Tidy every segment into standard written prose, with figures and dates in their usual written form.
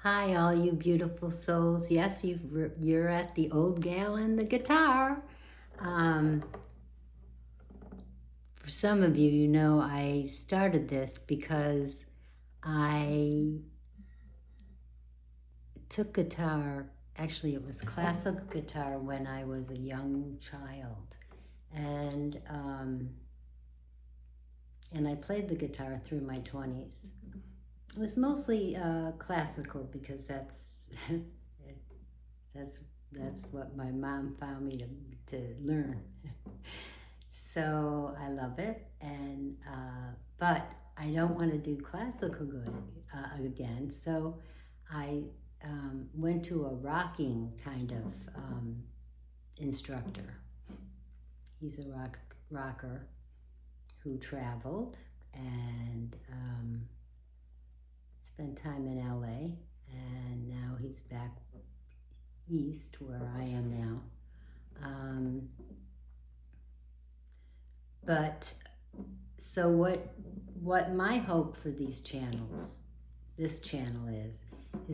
Hi, all you beautiful souls. Yes, you're at the old gal and the guitar. Um, for some of you, you know, I started this because I took guitar. Actually, it was classical guitar when I was a young child, and um, and I played the guitar through my 20s. It was mostly classical because that's that's what my mom found me to learn. So I love it, and but I don't want to do classical good again. So I went to a rocking kind of instructor. He's a rocker who traveled and spent time in LA, and now he's back east where I am now. But so what my hope for these channels, this channel is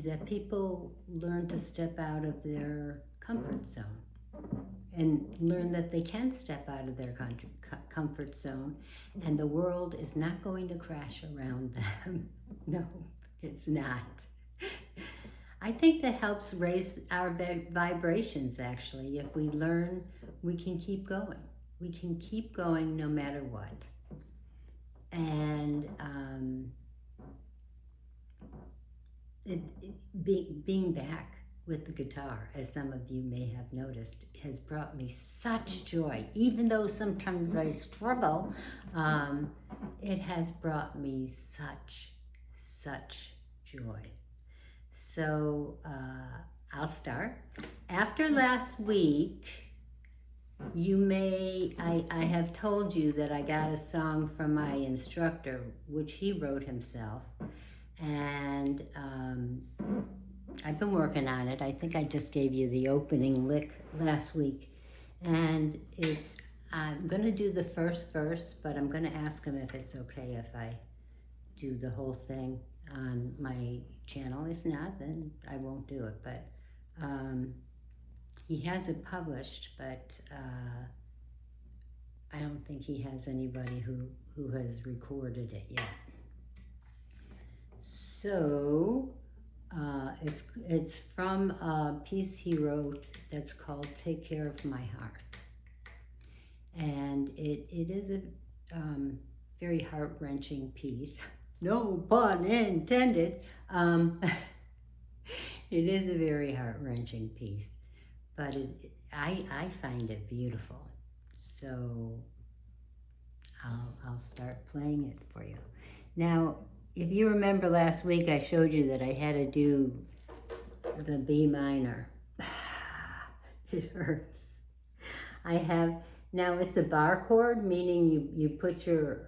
that people learn to step out of their comfort zone and learn that they can step out of their comfort zone, and the world is not going to crash around them. No, it's not. I think that helps raise our vibrations, actually. If we learn, we can keep going. We can keep going no matter what. And being back with the guitar, as some of you may have noticed, has brought me such joy. Even though sometimes I struggle, it has brought me such joy. So I'll start. After last week, I have told you that I got a song from my instructor, which he wrote himself. And I've been working on it. I think I just gave you the opening lick last week. And I'm going to do the first verse, but I'm going to ask him if it's okay if I do the whole thing on my channel. If not, then I won't do it. But he has it published, but I don't think he has anybody who has recorded it yet. So it's from a piece he wrote that's called "Take Care of My Heart," and it is a very heart-wrenching piece. No pun intended. It is a very heart-wrenching piece, but I find it beautiful. So I'll start playing it for you. Now, if you remember last week, I showed you that I had to do the B minor. It hurts. Now it's a bar chord, meaning you put your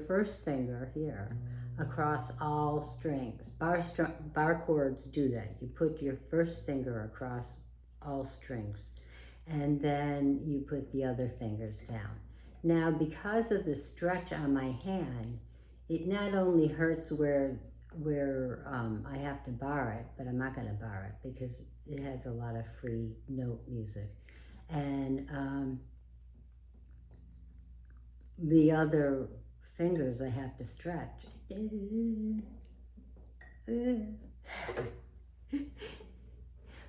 first finger here across all strings. Bar chords do that. You put your first finger across all strings, and then you put the other fingers down. Now, because of the stretch on my hand, it not only hurts where I have to bar it, but I'm not going to bar it because it has a lot of free note music. And the other fingers I have to stretch.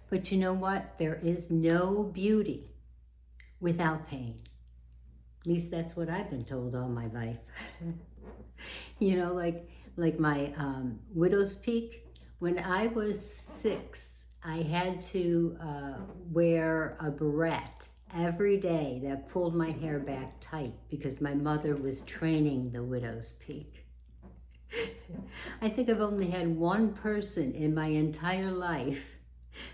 But you know what? There is no beauty without pain. At least that's what I've been told all my life. You know, like my widow's peak. When I was 6, I had to wear a barrette every day that pulled my hair back tight because my mother was training the widow's peak. I think I've only had one person in my entire life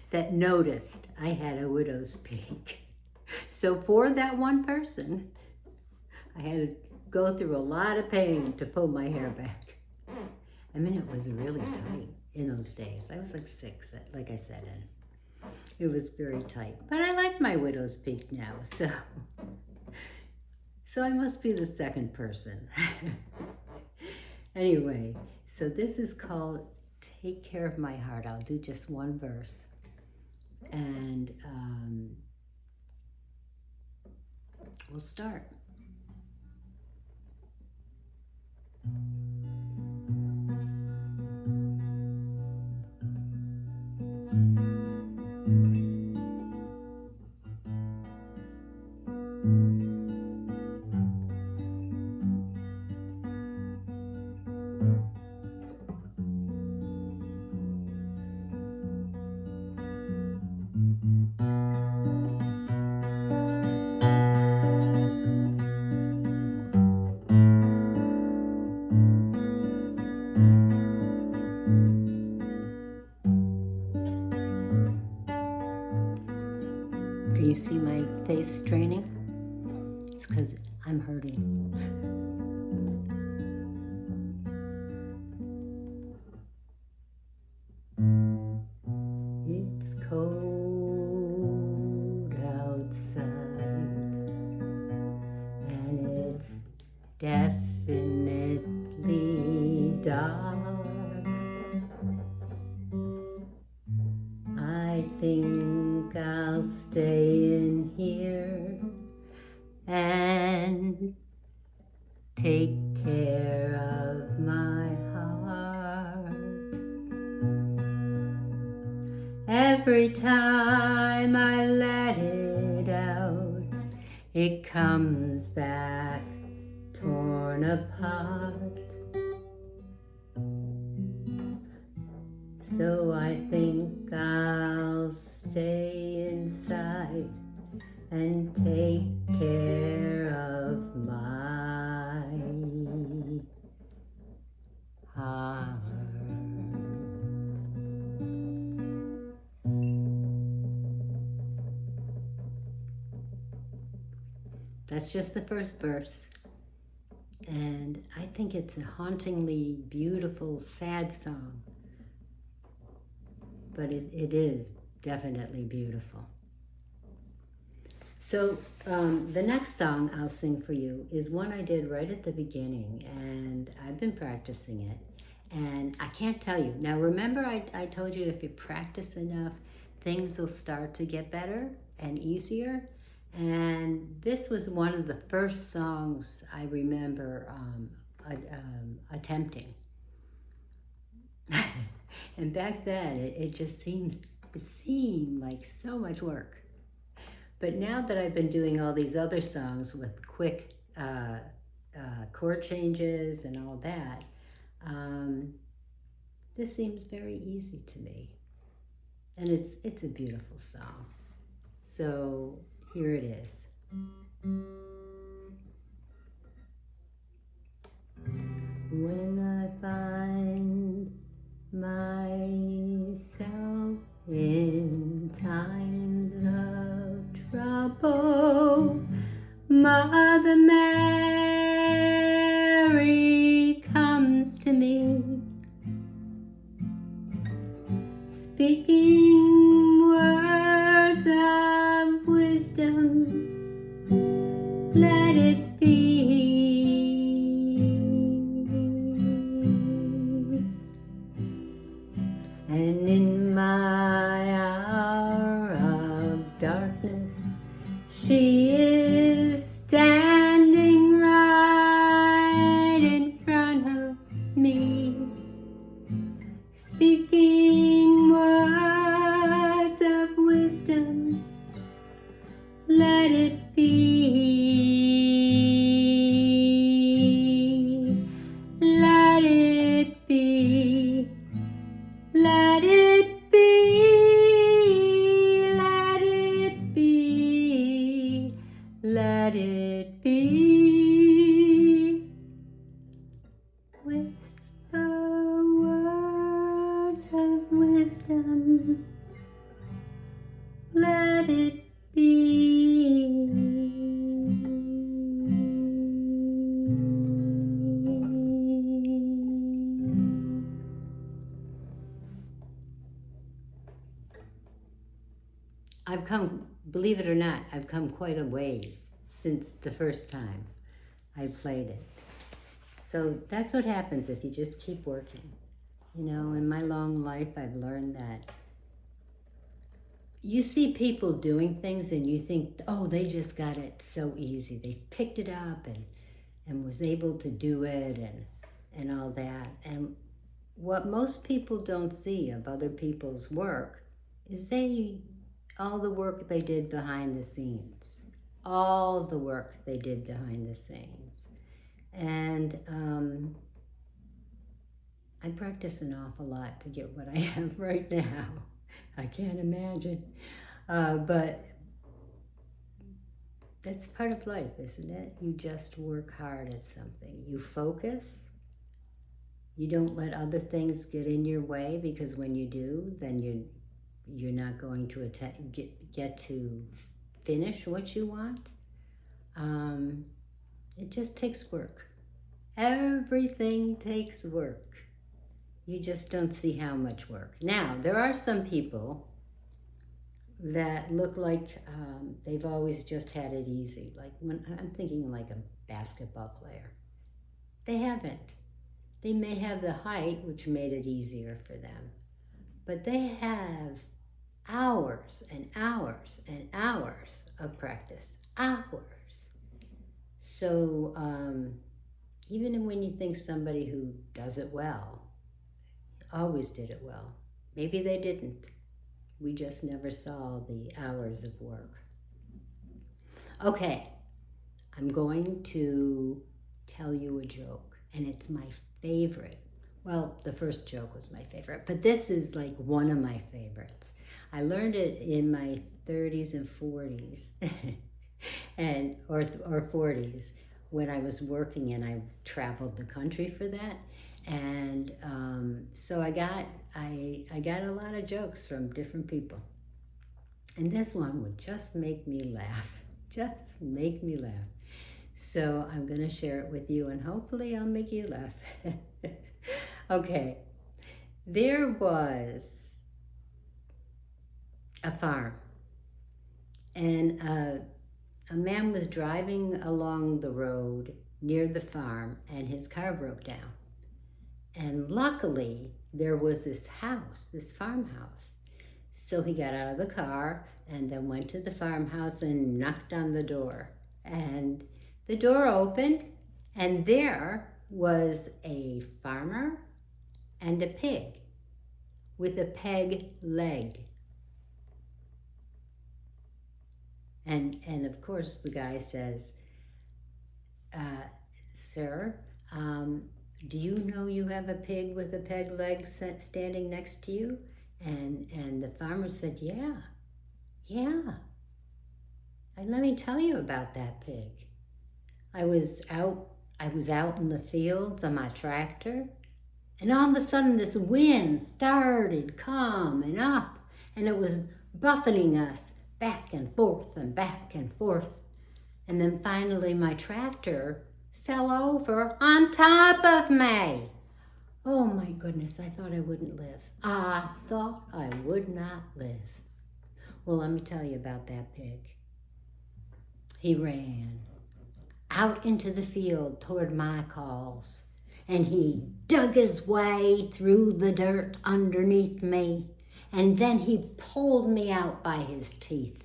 that noticed I had a widow's peak. So for that one person, I had to go through a lot of pain to pull my hair back. I mean, it was really tight in those days. I was like 6, like I said, and it was very tight. But I like my widow's peak now, so I must be the second person. Anyway, so this is called Take Care of My Heart. I'll do just one verse. And we'll start. Can you see my face straining? It's because I'm hurting. It's cold outside, and it's definitely dark. I think I'll stay in here and take care of my heart. Every time I let it out, it comes back torn apart. So I think I'll stay inside and take care of my heart. That's just the first verse. And I think it's a hauntingly beautiful, sad song. But it is definitely beautiful. So the next song I'll sing for you is one I did right at the beginning, and I've been practicing it, and I can't tell you. Now remember I told you if you practice enough, things will start to get better and easier, and this was one of the first songs I remember attempting. And back then, it just seemed like so much work. But now that I've been doing all these other songs with quick chord changes and all that, this seems very easy to me. And it's a beautiful song. So here it is. When I find myself in times of trouble, Mother Mary comes to me, speaking words of wisdom. Let it be. And in my hour of darkness, she is standing right in front of me, speaking words of wisdom. Let it be. Let it be. Let it be, let it be, let it be. Whisper words of wisdom, let it be. I've come, believe it or not, I've come quite a ways since the first time I played it. So that's what happens if you just keep working. You know, in my long life, I've learned that you see people doing things and you think, oh, they just got it so easy. They picked it up and was able to do it and all that. And what most people don't see of other people's work is all the work they did behind the scenes. All the work they did behind the scenes. And I practice an awful lot to get what I have right now. I can't imagine. But that's part of life, isn't it? You just work hard at something. You focus. You don't let other things get in your way, because when you do, then you're not going to get to finish what you want. It just takes work. Everything takes work. You just don't see how much work. Now, there are some people that look like they've always just had it easy. Like when I'm thinking like a basketball player. They haven't. They may have the height, which made it easier for them, but they have hours and hours and hours of practice. Hours. So even when you think somebody who does it well, always did it well, maybe they didn't. We just never saw the hours of work. Okay, I'm going to tell you a joke, and it's my favorite. Well, the first joke was my favorite, but this is like one of my favorites. I learned it in my 30s and 40s, or 40s, when I was working, and I traveled the country for that. And so I got a lot of jokes from different people. And this one would just make me laugh. Just make me laugh. So I'm going to share it with you, and hopefully I'll make you laugh. Okay. There was a farm, and a man was driving along the road near the farm, and his car broke down. And luckily, there was this house, this farmhouse. So he got out of the car and then went to the farmhouse and knocked on the door. And the door opened, and there was a farmer and a pig with a peg leg. And of course, the guy says, sir, do you know you have a pig with a peg leg standing next to you? And the farmer said, yeah. And let me tell you about that pig. I was out in the fields on my tractor, and all of a sudden this wind started coming up, and it was buffeting us back and forth and back and forth. And then finally my tractor fell over on top of me. Oh my goodness, I thought I wouldn't live. I thought I would not live. Well, let me tell you about that pig. He ran out into the field toward my calls, and he dug his way through the dirt underneath me, and then he pulled me out by his teeth.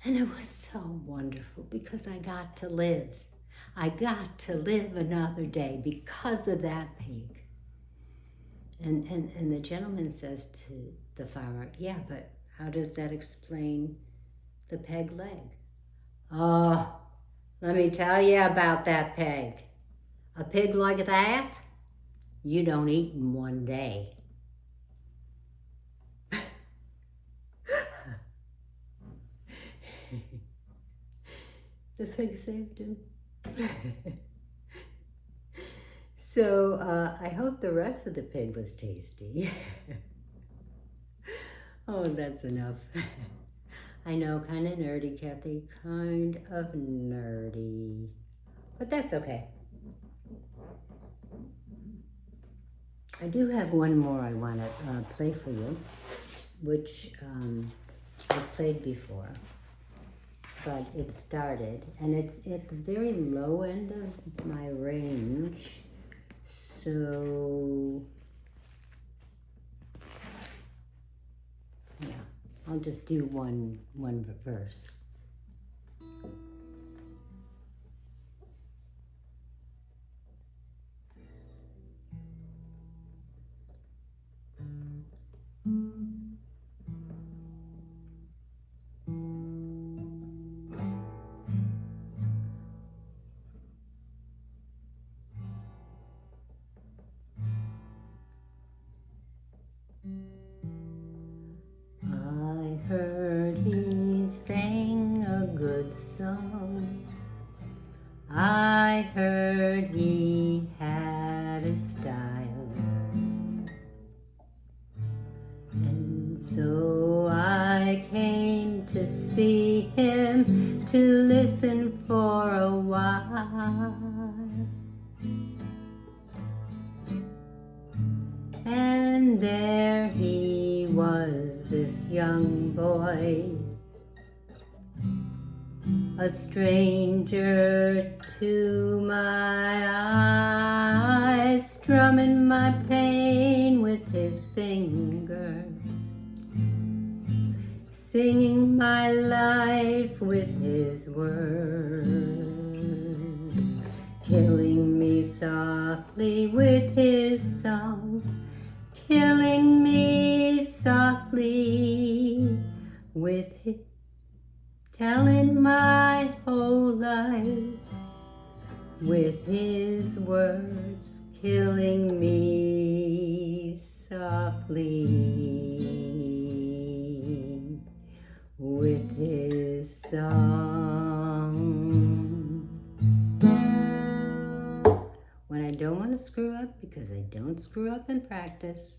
And it was so wonderful because I got to live. I got to live another day because of that pig. And the gentleman says to the farmer, yeah, but how does that explain the peg leg? Oh, let me tell you about that pig. A pig like that, you don't eat in one day. The pig saved him. So I hope the rest of the pig was tasty. Oh, that's enough. I know, kind of nerdy, Kathy. Kind of nerdy. But that's okay. I do have one more I want to play for you, which I've played before. But it started, and it's at the very low end of my range. So I'll just do one verse. I heard he sang a good song. I heard he had a style. And so I came to see him, to listen for a while. And there he was, this young boy, a stranger to my eyes, strumming my pain with his fingers, singing my life with his words, killing me softly with his song, killing me softly with his, telling my whole life with his words, killing me softly with his song. When I don't want to screw up, because I don't screw up in practice,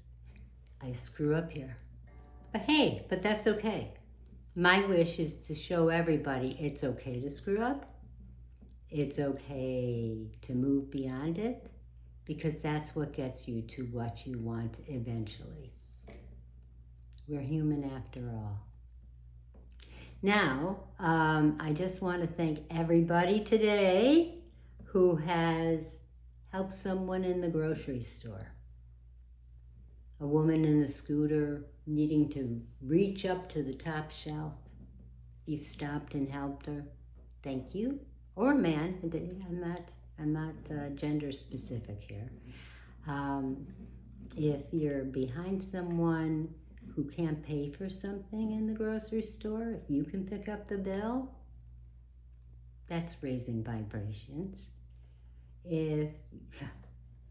I screw up here. But hey, that's okay. My wish is to show everybody it's okay to screw up. It's okay to move beyond it, because that's what gets you to what you want eventually. We're human after all. Now, I just want to thank everybody today who has helped someone in the grocery store. A woman in a scooter needing to reach up to the top shelf. You've stopped and helped her. Thank you. Or a man. I'm not gender specific here. If you're behind someone who can't pay for something in the grocery store, if you can pick up the bill, that's raising vibrations. If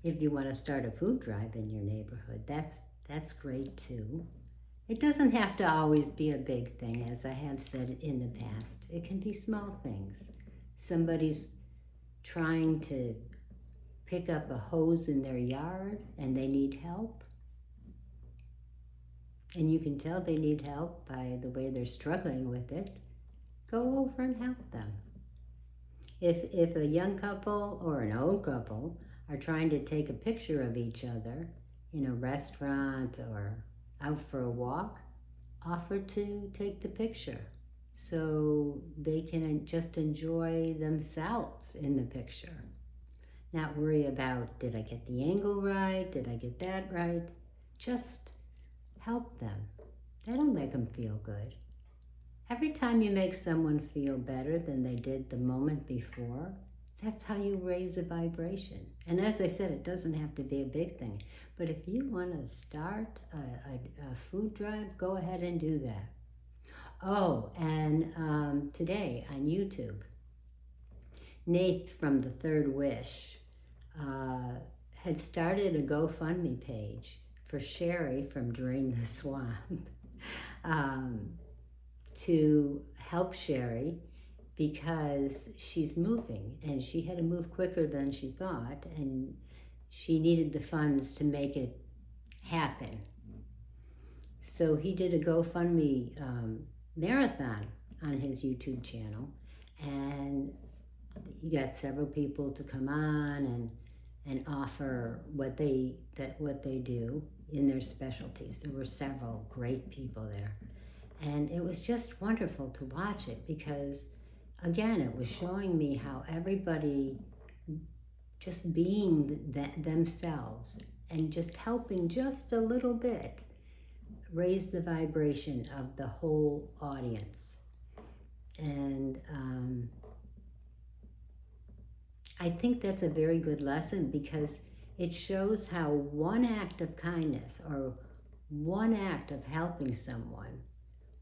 you want to start a food drive in your neighborhood, that's great too. It doesn't have to always be a big thing, as I have said in the past. It can be small things. Somebody's trying to pick up a hose in their yard and they need help. And you can tell they need help by the way they're struggling with it. Go over and help them. If a young couple or an old couple are trying to take a picture of each other in a restaurant or out for a walk, offer to take the picture so they can just enjoy themselves in the picture. Not worry about, did I get the angle right? Did I get that right? Just help them. That'll make them feel good. Every time you make someone feel better than they did the moment before, that's how you raise a vibration. And as I said, it doesn't have to be a big thing. But if you want to start a food drive, go ahead and do that. Oh, and today on YouTube, Nath from The Third Wish had started a GoFundMe page for Sherry from Drain the Swamp to help Sherry, because she's moving and she had to move quicker than she thought, and she needed the funds to make it happen. So he did a GoFundMe marathon on his YouTube channel, and he got several people to come on and offer what they do in their specialties. There were several great people there, and it was just wonderful to watch it, because again, it was showing me how everybody just being themselves and just helping just a little bit raise the vibration of the whole audience. And I think that's a very good lesson, because it shows how one act of kindness or one act of helping someone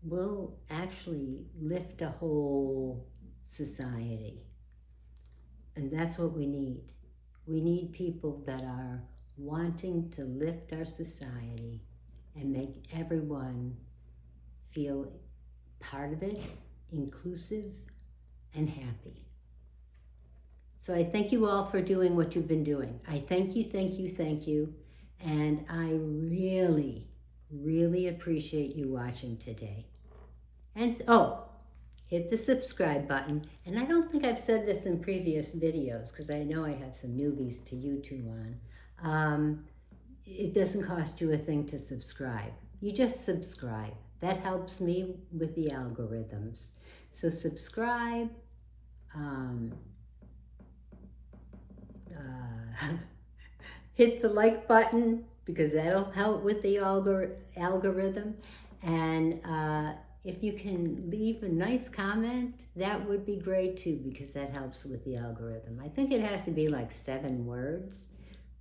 will actually lift a whole society. And that's what we need. We need people that are wanting to lift our society and make everyone feel part of it, inclusive, and happy. So I thank you all for doing what you've been doing. I thank you, thank you, thank you. And I really, really appreciate you watching today. And hit the subscribe button. And I don't think I've said this in previous videos, because I know I have some newbies to YouTube on. It doesn't cost you a thing to subscribe. You just subscribe. That helps me with the algorithms. So subscribe. Hit the like button, because that'll help with the algorithm. And if you can leave a nice comment, that would be great too, because that helps with the algorithm. I think it has to be like 7 words,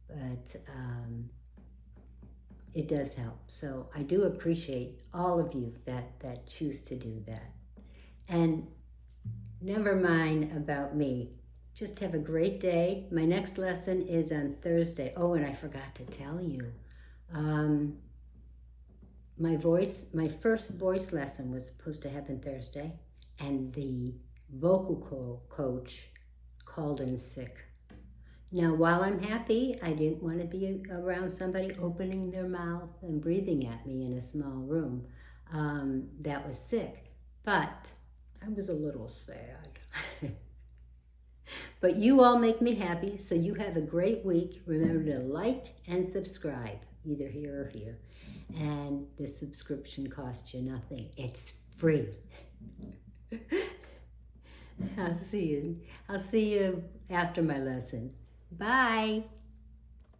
but it does help. So I do appreciate all of you that choose to do that. And never mind about me. Just have a great day. My next lesson is on Thursday. Oh, and I forgot to tell you. My first voice lesson was supposed to happen Thursday, and the vocal coach called in sick. Now, while I'm happy, I didn't want to be around somebody opening their mouth and breathing at me in a small room that was sick. But I was a little sad. But you all make me happy, so you have a great week. Remember to like and subscribe, either here or here. And the subscription costs you nothing. It's free. I'll see you after my lesson. Bye.